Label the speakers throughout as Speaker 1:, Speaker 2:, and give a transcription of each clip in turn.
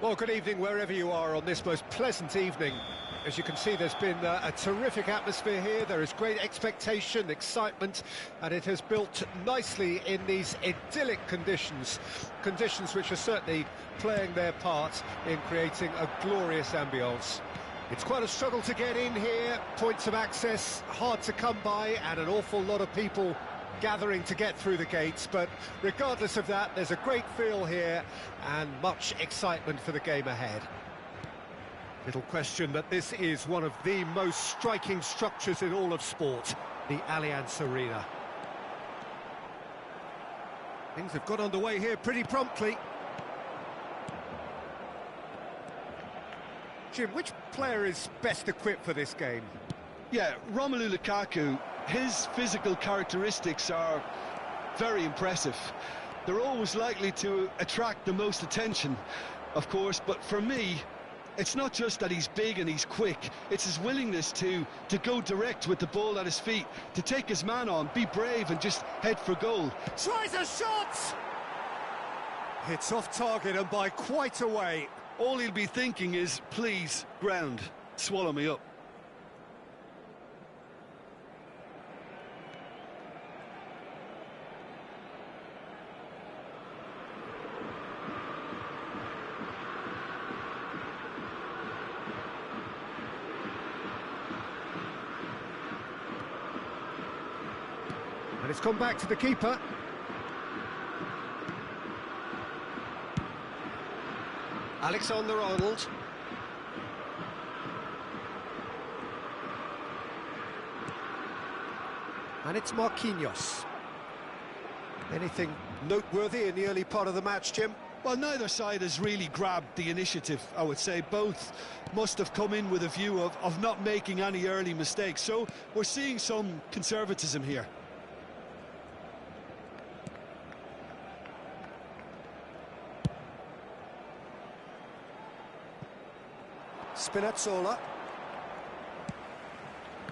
Speaker 1: Well, good evening wherever you are on this most pleasant evening. As you can see, there's been a terrific atmosphere here. There is great expectation, excitement, and it has built nicely in these idyllic conditions. Conditions which are certainly playing their part in creating a glorious ambience. It's quite a struggle to get in here, points of access hard to come by, and an awful lot of people gathering to get through the gates, but regardless of that, there's a great feel here and much excitement for the game ahead. Little question that this is one of the most striking structures in all of sport, the Allianz Arena. Things have got underway here pretty promptly. Jim, which player is best equipped for this game?
Speaker 2: Yeah, Romelu Lukaku. His physical characteristics are very impressive. They're always likely to attract the most attention, of course, but for me, it's not just that he's big and he's quick, it's his willingness to go direct with the ball at his feet, to take his man on, be brave and just head for goal.
Speaker 1: Tries a shot! It's off target and by quite a way.
Speaker 2: All he'll be thinking is, please, ground, swallow me up.
Speaker 1: And it's gone back to the keeper. Alexander-Arnold. And it's Marquinhos. Anything noteworthy in the early part of the match, Jim?
Speaker 2: Well, neither side has really grabbed the initiative, I would say. Both must have come in with a view of not making any early mistakes. So we're seeing some conservatism here.
Speaker 1: Spinazzola.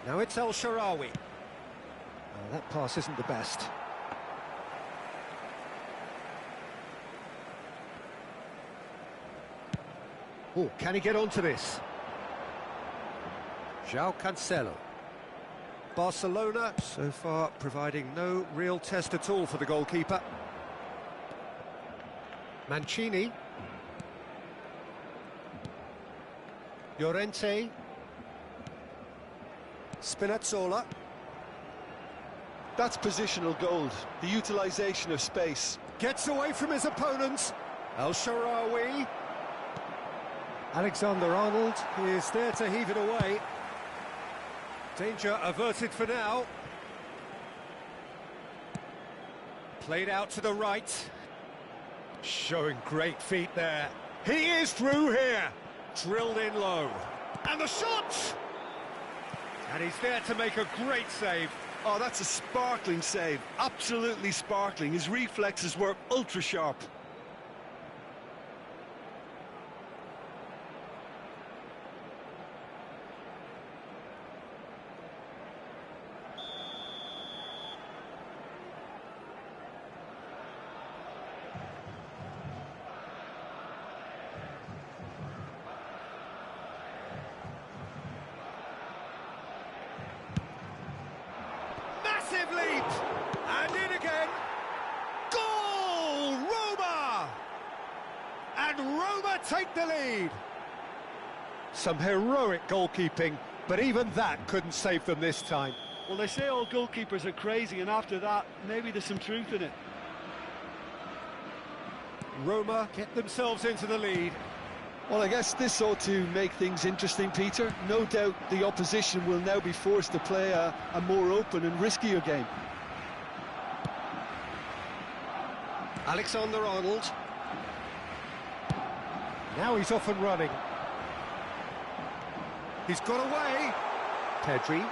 Speaker 1: Now it's El Shaarawy. That pass isn't the best. Oh, can he get onto this? João Cancelo. Barcelona, so far, providing no real test at all for the goalkeeper. Mancini. Llorente. Spinazzola.
Speaker 2: That's positional gold, the utilisation of space.
Speaker 1: Gets away from his opponents. El Shaarawy. Alexander-Arnold is there to heave it away. Danger averted for now. Played out to the right. Showing great feet there. He is through here. Drilled in low. And the shot! And he's there to make a great save.
Speaker 2: Oh, that's a sparkling save. Absolutely sparkling. His reflexes were ultra-sharp.
Speaker 1: Leap, and in again. Goal! Roma! And Roma take the lead. Some heroic goalkeeping, but even that couldn't save them this time.
Speaker 2: Well, they say all goalkeepers are crazy, and after that, maybe there's some truth in it.
Speaker 1: Roma get themselves into the lead.
Speaker 2: Well, I guess this ought to make things interesting, Peter. No doubt the opposition will now be forced to play a more open and riskier game.
Speaker 1: Alexander-Arnold. Now he's off and running. He's got away. Pedri.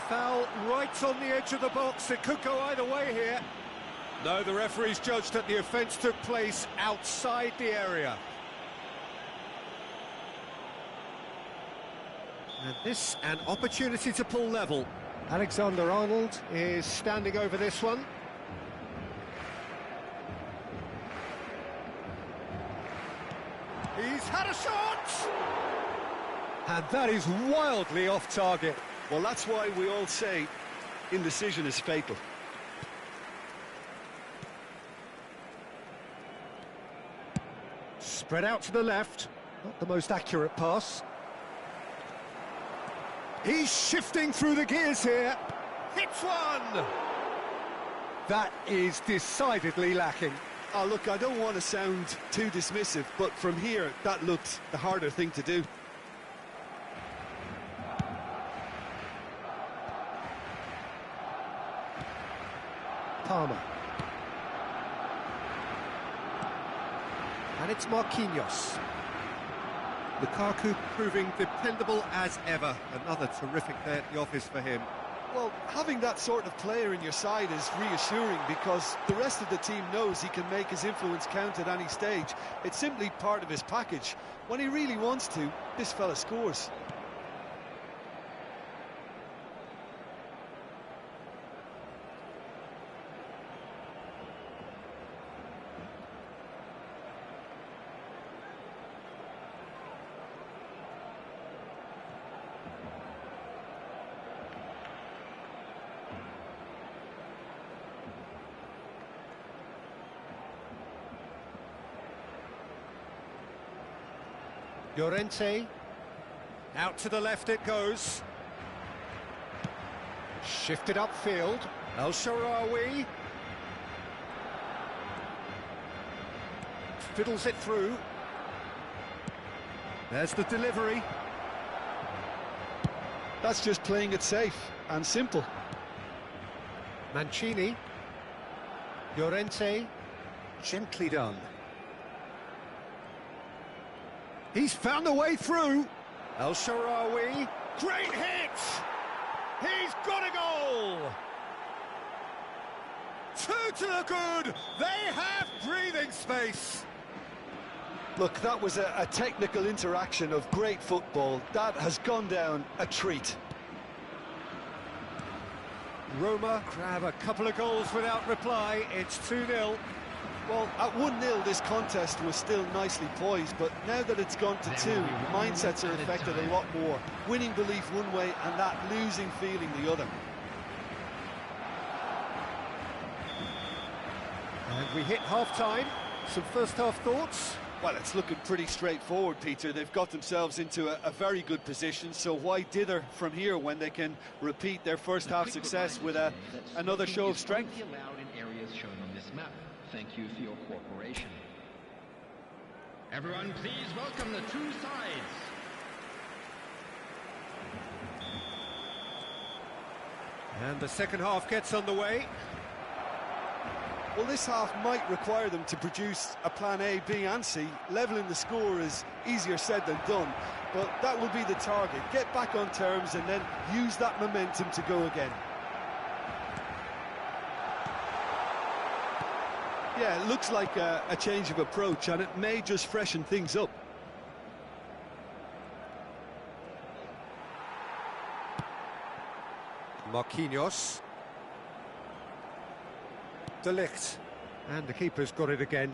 Speaker 1: Foul right on the edge of the box. It could go either way here. No, the referee's judged that the offence took place outside the area. And this, an opportunity to pull level. Alexander-Arnold is standing over this one. He's had a shot! And that is wildly off target.
Speaker 2: Well, that's why we all say indecision is fatal.
Speaker 1: Spread out to the left. Not the most accurate pass. He's shifting through the gears here. Hits one! That is decidedly lacking.
Speaker 2: Oh, look, I don't want to sound too dismissive, but from here, that looked the harder thing to do.
Speaker 1: Palmer. And it's Marquinhos. Lukaku proving dependable as ever. Another terrific day at the office for him.
Speaker 2: Well, having that sort of player in your side is reassuring because the rest of the team knows he can make his influence count at any stage. It's simply part of his package. When he really wants to, this fella scores.
Speaker 1: Llorente, out to the left it goes. Shifted upfield, El Shaarawy. Fiddles it through. There's the delivery.
Speaker 2: That's just playing it safe and simple.
Speaker 1: Mancini. Llorente, gently done. He's found a way through. El Shaarawy. Great hit! He's got a goal! Two to the good. They have breathing space.
Speaker 2: Look, that was a technical interaction of great football. That has gone down a treat.
Speaker 1: Roma grab a couple of goals without reply. It's 2-0.
Speaker 2: Well, at 1-0, this contest was still nicely poised, but now that it's gone to 2, mindsets are affected a lot more. Winning belief one way and that losing feeling the other.
Speaker 1: And we hit half-time. Some first-half thoughts?
Speaker 2: Well, it's looking pretty straightforward, Peter. They've got themselves into a very good position, so why dither from here when they can repeat their first-half success with another show of strength?
Speaker 3: Thank you for your cooperation. Everyone, please welcome the two sides.
Speaker 1: And the second half gets underway.
Speaker 2: Well, this half might require them to produce a plan A, B and C. Levelling the score is easier said than done, but that will be the target. Get back on terms and then use that momentum to go again. Yeah, it looks like a change of approach, and it may just freshen things up.
Speaker 1: Marquinhos. De Ligt. And the keeper's got it again.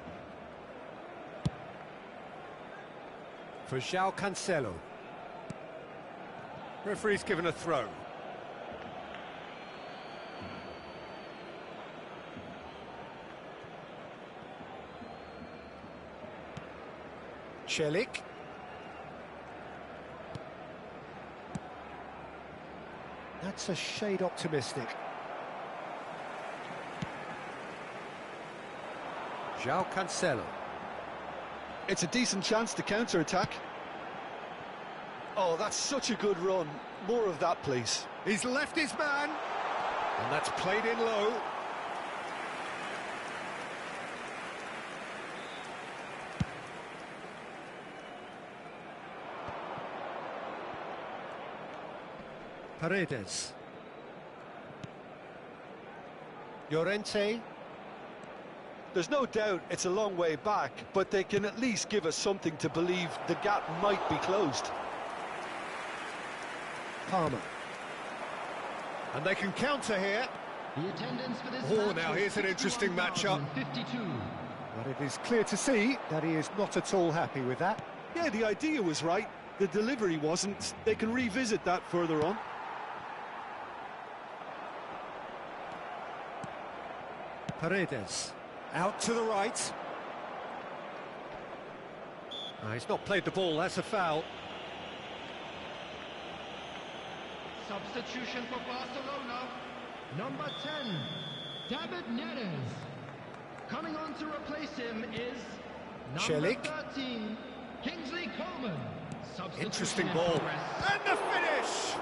Speaker 1: For João Cancelo. Referee's given a throw. Celik. That's a shade optimistic. João Cancelo.
Speaker 2: It's a decent chance to counter-attack. Oh, that's such a good run. More of that, please.
Speaker 1: He's left his man. And that's played in low. Paredes. Llorente.
Speaker 2: There's no doubt it's a long way back, but they can at least give us something to believe the gap might be closed.
Speaker 1: Palmer. And they can counter here.
Speaker 3: The attendance for this
Speaker 1: Now here's an interesting matchup.
Speaker 3: 52.
Speaker 1: But it is clear to see that he is not at all happy with that.
Speaker 2: Yeah, the idea was right. The delivery wasn't. They can revisit that further on.
Speaker 1: Paredes, out to the right. He's not played the ball, that's a foul.
Speaker 3: Substitution for Barcelona. Number 10, David Neres. Coming on to replace him is number
Speaker 1: Celik.
Speaker 3: 13, Kingsley Coman. Substitution
Speaker 1: Interesting
Speaker 3: in
Speaker 1: ball.
Speaker 3: progress.
Speaker 1: And the finish!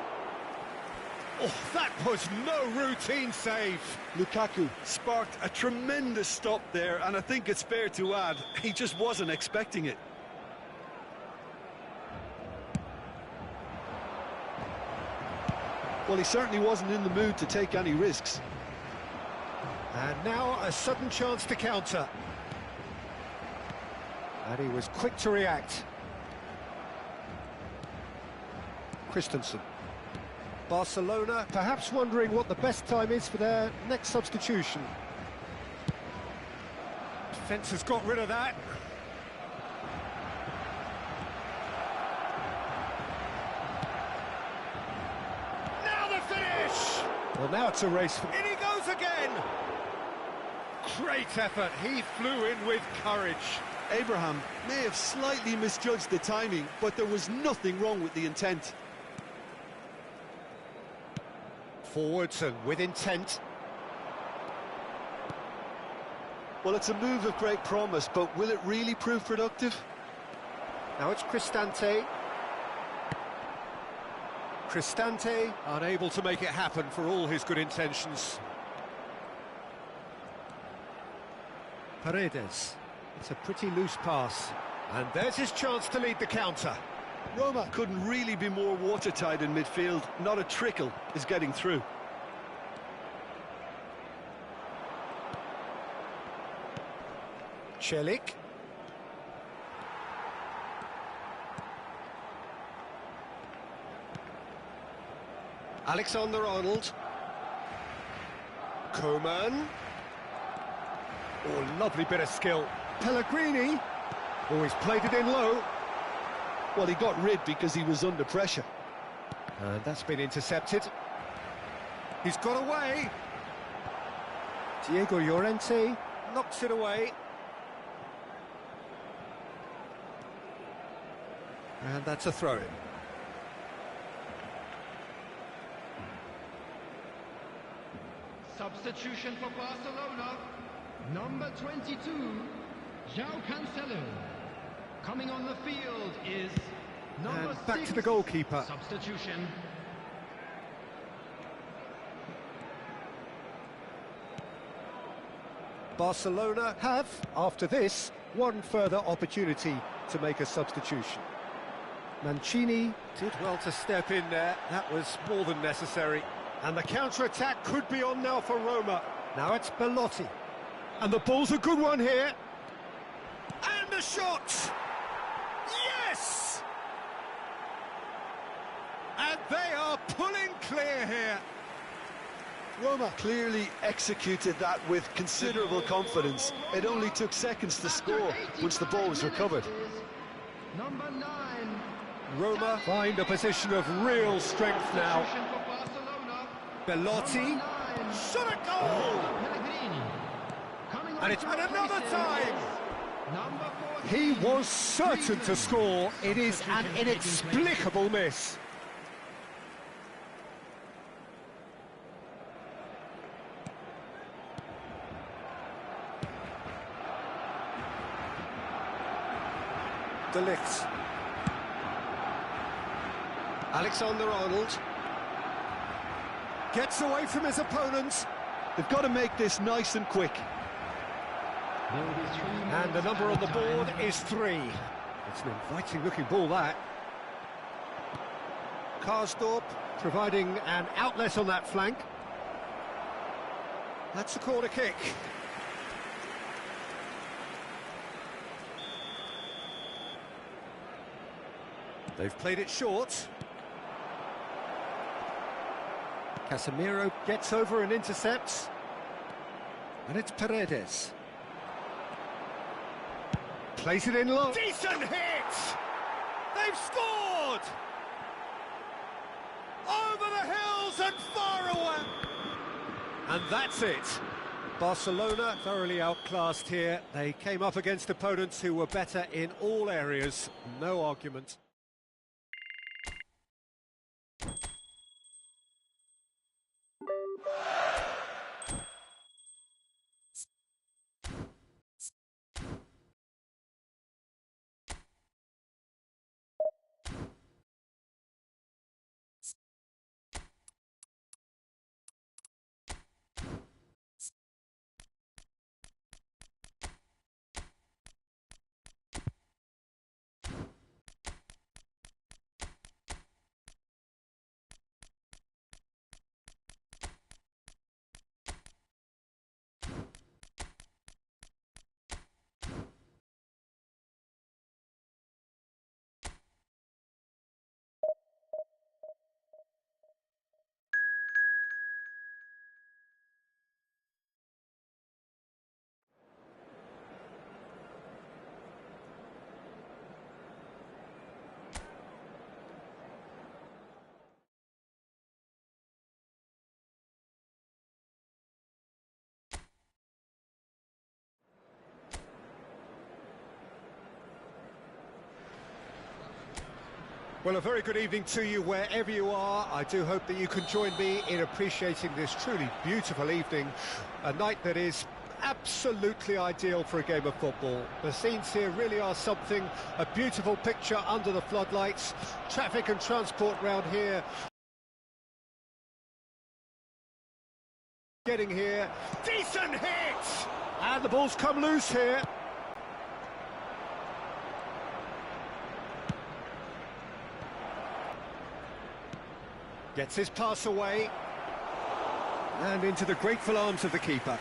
Speaker 1: Oh, that was no routine save.
Speaker 2: Lukaku sparked a tremendous stop there, and I think it's fair to add, he just wasn't expecting it. Well, he certainly wasn't in the mood to take any risks.
Speaker 1: And now a sudden chance to counter. And he was quick to react. Christensen. Barcelona perhaps wondering what the best time is for their next substitution. Defence has got rid of that. Now the finish! Well, now it's a race. In he goes again! Great effort, he flew in with courage.
Speaker 2: Abraham may have slightly misjudged the timing, but there was nothing wrong with the intent.
Speaker 1: Forwards and with intent.
Speaker 2: Well, it's a move of great promise, but will it really prove productive?
Speaker 1: Now it's Cristante. Cristante unable to make it happen for all his good intentions. Paredes. It's a pretty loose pass. And there's his chance to lead the counter.
Speaker 2: Roma couldn't really be more watertight in midfield. Not a trickle is getting through.
Speaker 1: Celik. Alexander-Arnold. Coman. Oh, lovely bit of skill. Pellegrini. Oh, he's played it in low.
Speaker 2: Well, he got rid because he was under pressure.
Speaker 1: And that's been intercepted. He's got away. Diego Llorente knocks it away. And that's a throw-in.
Speaker 3: Substitution for Barcelona. Number 22, João Cancelo. Coming on the field is number
Speaker 1: And back
Speaker 3: 6.
Speaker 1: to the goalkeeper.
Speaker 3: Substitution.
Speaker 1: Barcelona have, after this, one further opportunity to make a substitution. Mancini did well to step in there. That was more than necessary. And the counter-attack could be on now for Roma. Now it's Belotti. And the ball's a good one here. And the shot! Yes! And they are pulling clear here.
Speaker 2: Roma clearly executed that with considerable confidence. It only took seconds to score once the ball was recovered.
Speaker 3: Number 9.
Speaker 1: Roma find a position of real strength now.
Speaker 3: Substitution for Barcelona.
Speaker 1: Belotti, shot a goal!
Speaker 3: Pellegrini. Coming on
Speaker 1: And it's
Speaker 3: to
Speaker 1: at another
Speaker 3: replace him
Speaker 1: time.
Speaker 3: is Number 14.
Speaker 1: He was certain to score. It is an
Speaker 3: Substitution
Speaker 1: inexplicable miss. De Ligt. Alexander-Arnold. Gets away from his opponents.
Speaker 2: They've got to make this nice and quick.
Speaker 3: There will be 3
Speaker 1: And the
Speaker 3: minutes
Speaker 1: number on the
Speaker 3: added
Speaker 1: board
Speaker 3: time.
Speaker 1: is 3. It's an inviting looking ball, that. Karsdorp providing an outlet on that flank. That's a corner kick. They've played it short. Casemiro gets over and intercepts. And it's Paredes. Plays it in low. Decent hit! they've scored! Over the hills and far away! And that's it. Barcelona thoroughly outclassed here. They came up against opponents who were better in all areas. No argument. Well, a very good evening to you wherever you are. I do hope that you can join me in appreciating this truly beautiful evening, a night that is absolutely ideal for a game of football. The scenes here really are something, a beautiful picture under the floodlights, traffic and transport round here. Getting here, decent hit! And the ball's come loose here. Gets his pass away. And into the grateful arms of the keeper.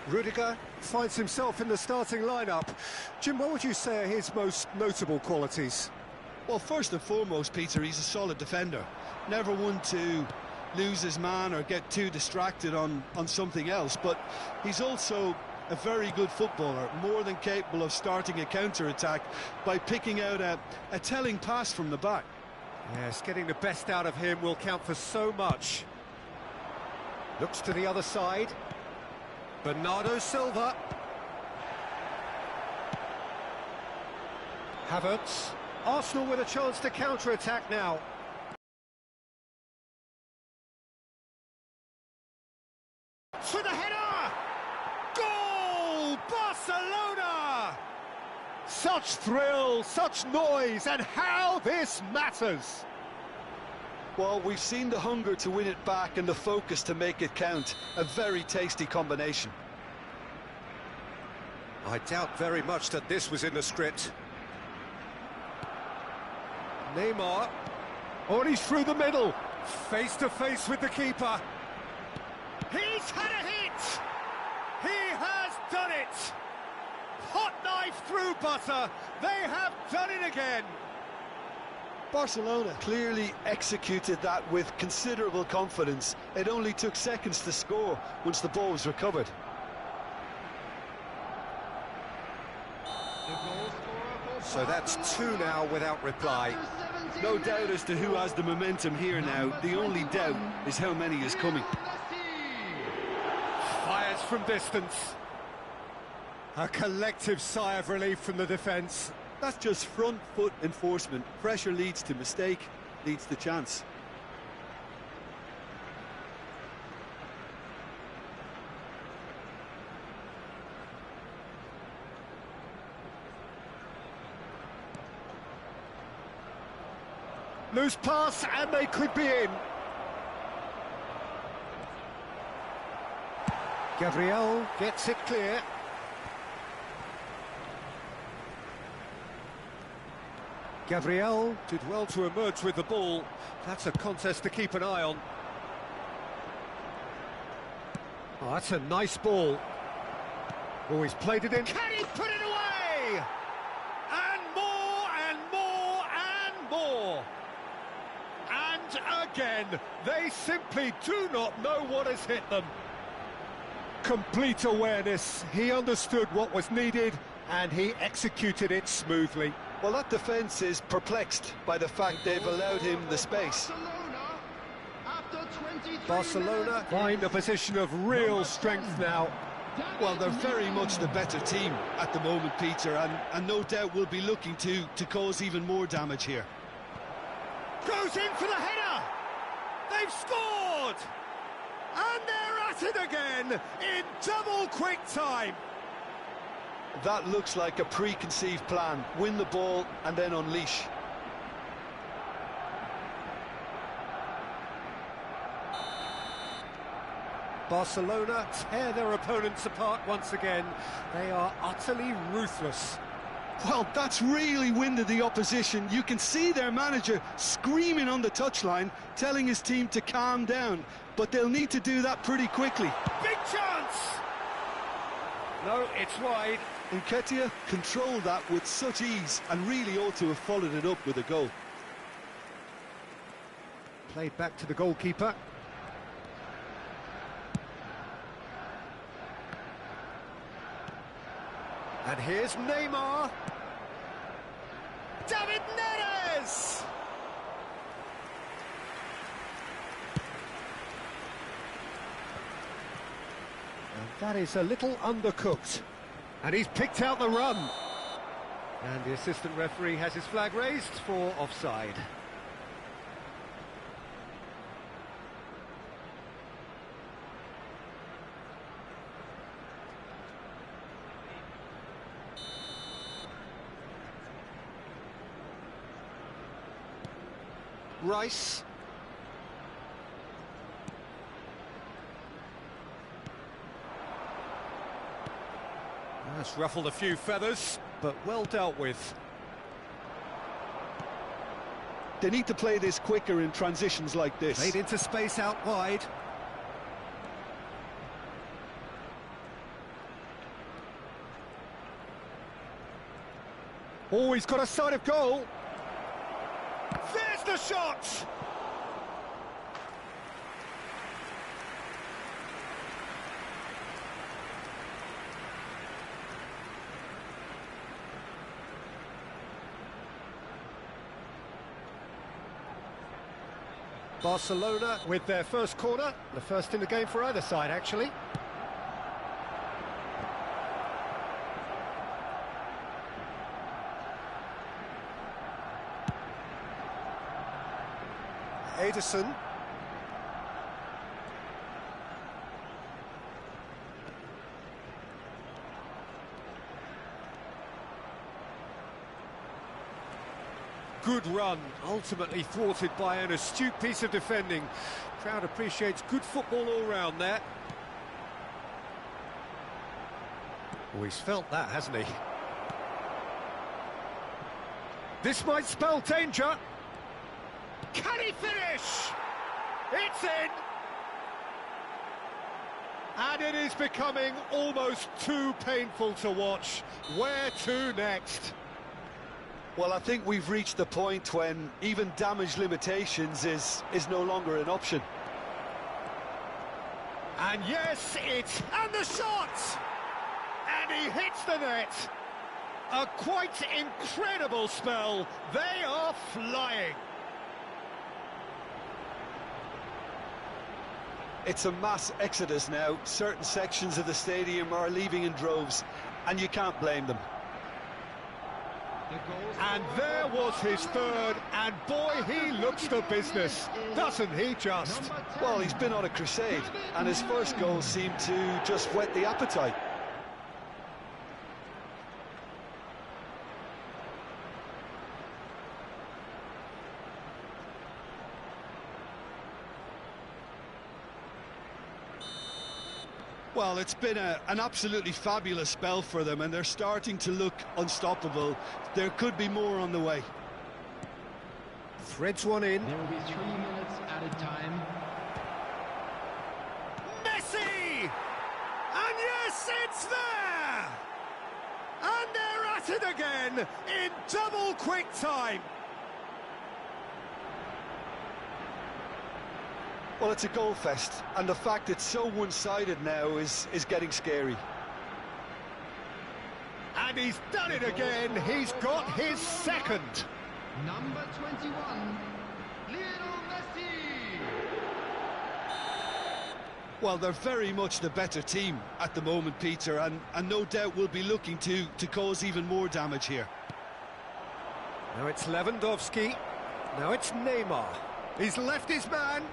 Speaker 1: Rudiger finds himself in the starting lineup. Jim, what would you say are his most notable qualities?
Speaker 2: Well, first and foremost, Peter, he's a solid defender. Never one to lose his man or get too distracted on something else, but he's also a very good footballer, more than capable of starting a counter-attack by picking out a telling pass from the back.
Speaker 1: Yes, getting the best out of him will count for so much. Looks to the other side. Bernardo Silva. Havertz. Arsenal with a chance to counter-attack now. To the header! Goal! Barcelona! Such thrill, such noise, and how this matters!
Speaker 2: Well, we've seen the hunger to win it back and the focus to make it count. A very tasty combination.
Speaker 1: I doubt very much that this was in the script. Neymar. Oh, and he's through the middle. Face to face with the keeper. He's had a hit! He has done it! Hot knife through butter. They have done it again.
Speaker 2: Barcelona clearly executed that with considerable confidence. It only took seconds to score once the ball was recovered.
Speaker 1: So that's two now without reply.
Speaker 2: No doubt as to who has the momentum here now. The only doubt is how many is coming.
Speaker 1: Fires from distance. A collective sigh of relief from the defence.
Speaker 2: That's just front foot enforcement. Pressure leads to mistake, leads to chance.
Speaker 1: Loose pass, and they could be in. Gabriel gets it clear. Gabriel did well to emerge with the ball. That's a contest to keep an eye on. Oh, that's a nice ball. Oh, he's played it in. Can he put it away? And more, and more, and more. And again, they simply do not know what has hit them. Complete awareness. He understood what was needed and he executed it smoothly.
Speaker 2: Well, that defence is perplexed by the fact they've allowed him the space.
Speaker 1: Barcelona find a position of real strength now.
Speaker 2: Well, they're very much the better team at the moment, Peter, and no doubt will be looking to cause even more damage here.
Speaker 1: Goes in for the header! They've scored! And they're at it again in double quick time.
Speaker 2: That looks like a preconceived plan. Win the ball and then unleash.
Speaker 1: Barcelona tear their opponents apart once again. They are utterly ruthless.
Speaker 2: Well, that's really winded the opposition. You can see their manager screaming on the touchline, telling his team to calm down. But they'll need to do that pretty quickly.
Speaker 1: Big chance! No, it's wide.
Speaker 2: Nketiah controlled that with such ease and really ought to have followed it up with a goal.
Speaker 1: Played back to the goalkeeper. And here's Neymar. David Neres! And that is a little undercooked. And he's picked out the run. And the assistant referee has his flag raised for offside. Rice. That's ruffled a few feathers, but well dealt with.
Speaker 2: They need to play this quicker in transitions like this.
Speaker 1: Played into space out wide. Oh, he's got a sight of goal. There's the shot! Barcelona with their first corner, the first in the game for either side, actually. Ederson. Good run, ultimately thwarted by an astute piece of defending. Crowd appreciates good football all round there. Oh, he's felt that, hasn't he? This might spell danger. Can he finish? It's in! And it is becoming almost too painful to watch. Where to next?
Speaker 2: Well, I think we've reached the point when even damage limitations is no longer an option.
Speaker 1: And yes, it's... and the shot! And he hits the net. A quite incredible spell. They are flying.
Speaker 2: It's a mass exodus now. Certain sections of the stadium are leaving in droves, and you can't blame them.
Speaker 1: And there was his third, and boy, he looks the business, doesn't he just?
Speaker 2: Well, he's been on a crusade, and his first goal seemed to just whet the appetite. Well, it's been an absolutely fabulous spell for them, and they're starting to look unstoppable. There could be more on the way.
Speaker 1: Threads one in.
Speaker 3: There will be 3 minutes added time.
Speaker 1: Messi! And yes, it's there! And they're at it again in double quick time.
Speaker 2: Well, it's a goal fest, and the fact it's so one-sided now is getting scary.
Speaker 1: And he's done it again. He's got his second.
Speaker 3: Number 21, Lionel Messi.
Speaker 2: Well, they're very much the better team at the moment, Peter, and no doubt will be looking to cause even more damage here.
Speaker 1: Now it's Lewandowski. Now it's Neymar. He's left his man.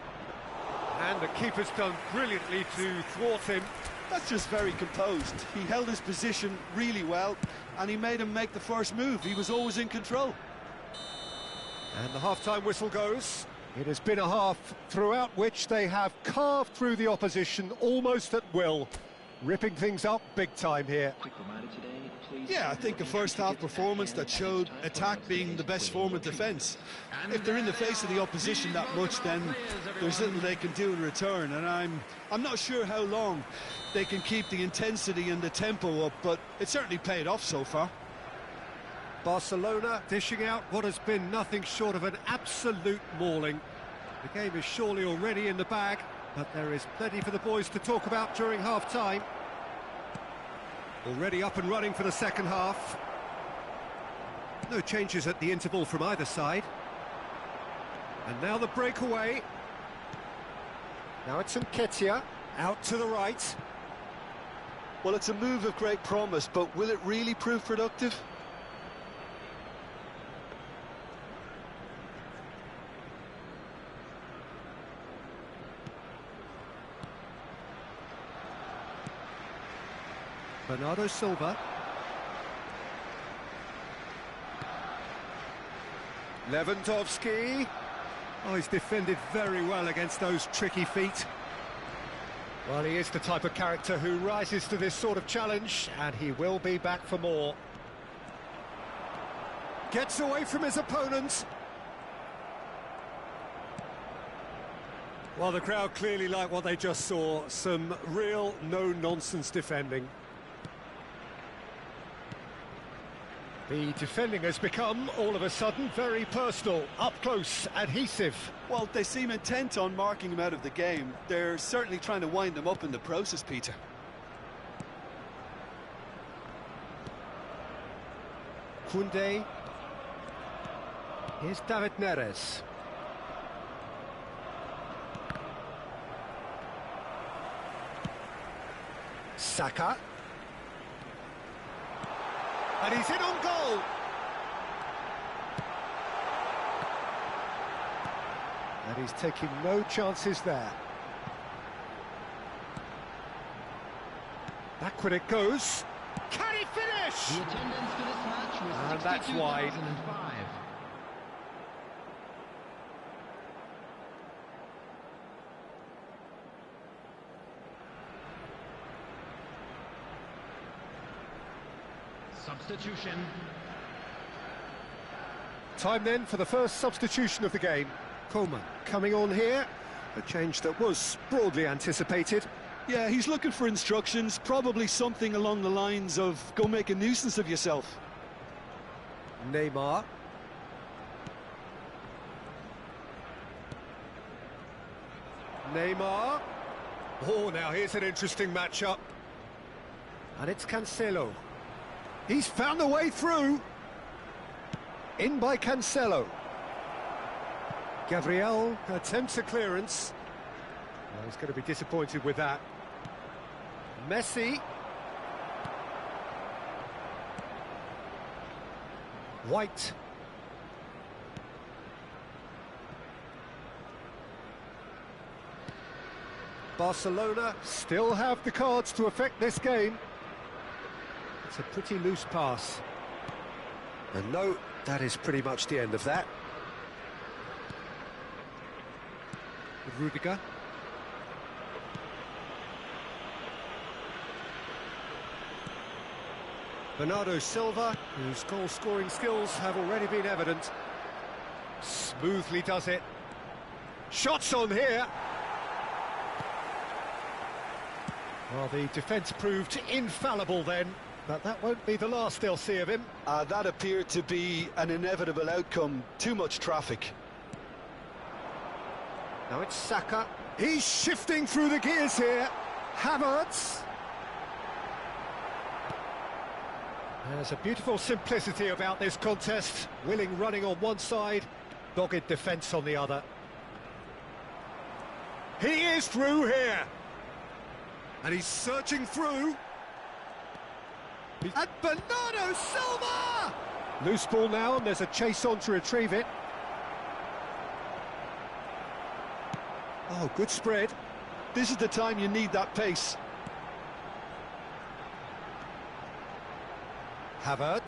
Speaker 1: And the keeper's done brilliantly to thwart him.
Speaker 2: That's just very composed. He held his position really well, and he made him make the first move. He was always in control.
Speaker 1: And the half-time whistle goes. It has been a half throughout which they have carved through the opposition almost at will, ripping things up big time here.
Speaker 2: Yeah, I think a first-half performance that showed attack being the best form of defence. If they're in the face of the opposition that much, then there's little they can do in return, and I'm not sure how long they can keep the intensity and the tempo up, but it certainly paid off so far.
Speaker 1: Barcelona dishing out what has been nothing short of an absolute mauling. The game is surely already in the bag, but there is plenty for the boys to talk about during half-time. Already up and running for the second half. No changes at the interval from either side. And now the breakaway. Now it's Nketiah, out to the right.
Speaker 2: Well, it's a move of great promise, but will it really prove productive?
Speaker 1: Bernardo Silva. Lewandowski. Oh, he's defended very well against those tricky feet. Well, he is the type of character who rises to this sort of challenge, and he will be back for more. Gets away from his opponent. Well, the crowd clearly like what they just saw. Some real no-nonsense defending. The defending has become, all of a sudden, very personal, up-close, adhesive.
Speaker 2: Well, they seem intent on marking him out of the game. They're certainly trying to wind him up in the process, Peter.
Speaker 1: Koundé. Here's David Neres. Saka. And he's in on goal. And he's taking no chances there. Backward it goes. Can he finish?
Speaker 3: The attendance for this match was
Speaker 1: And that's wide.
Speaker 3: 62,005. Substitution.
Speaker 1: Time then for the first substitution of the game. Coman coming on here. A change that was broadly anticipated.
Speaker 2: Yeah, he's looking for instructions, probably something along the lines of go make a nuisance of yourself.
Speaker 1: Neymar. Neymar. Oh, now here's an interesting matchup. And it's Cancelo. He's found a way through. In by Cancelo. Gabriel attempts a clearance. Well, he's going to be disappointed with that. Messi. White. Barcelona still have the cards to affect this game. It's a pretty loose pass. And no, that is pretty much the end of that. With Rudiger. Bernardo Silva, whose goal-scoring skills have already been evident. Smoothly does it. Shots on here. Well, the defence proved infallible then, but that won't be the last they'll see of him.
Speaker 2: That appeared to be an inevitable outcome. Too much traffic.
Speaker 1: Now it's Saka He's shifting through the gears here. Havertz. There's a beautiful simplicity about this contest. Willing running on one side, dogged defence on the other. He is through here. And he's searching through. And Bernardo Silva! Loose ball now, and there's a chase on to retrieve it. Oh, good spread.
Speaker 2: This is the time you need that pace.
Speaker 1: Havertz.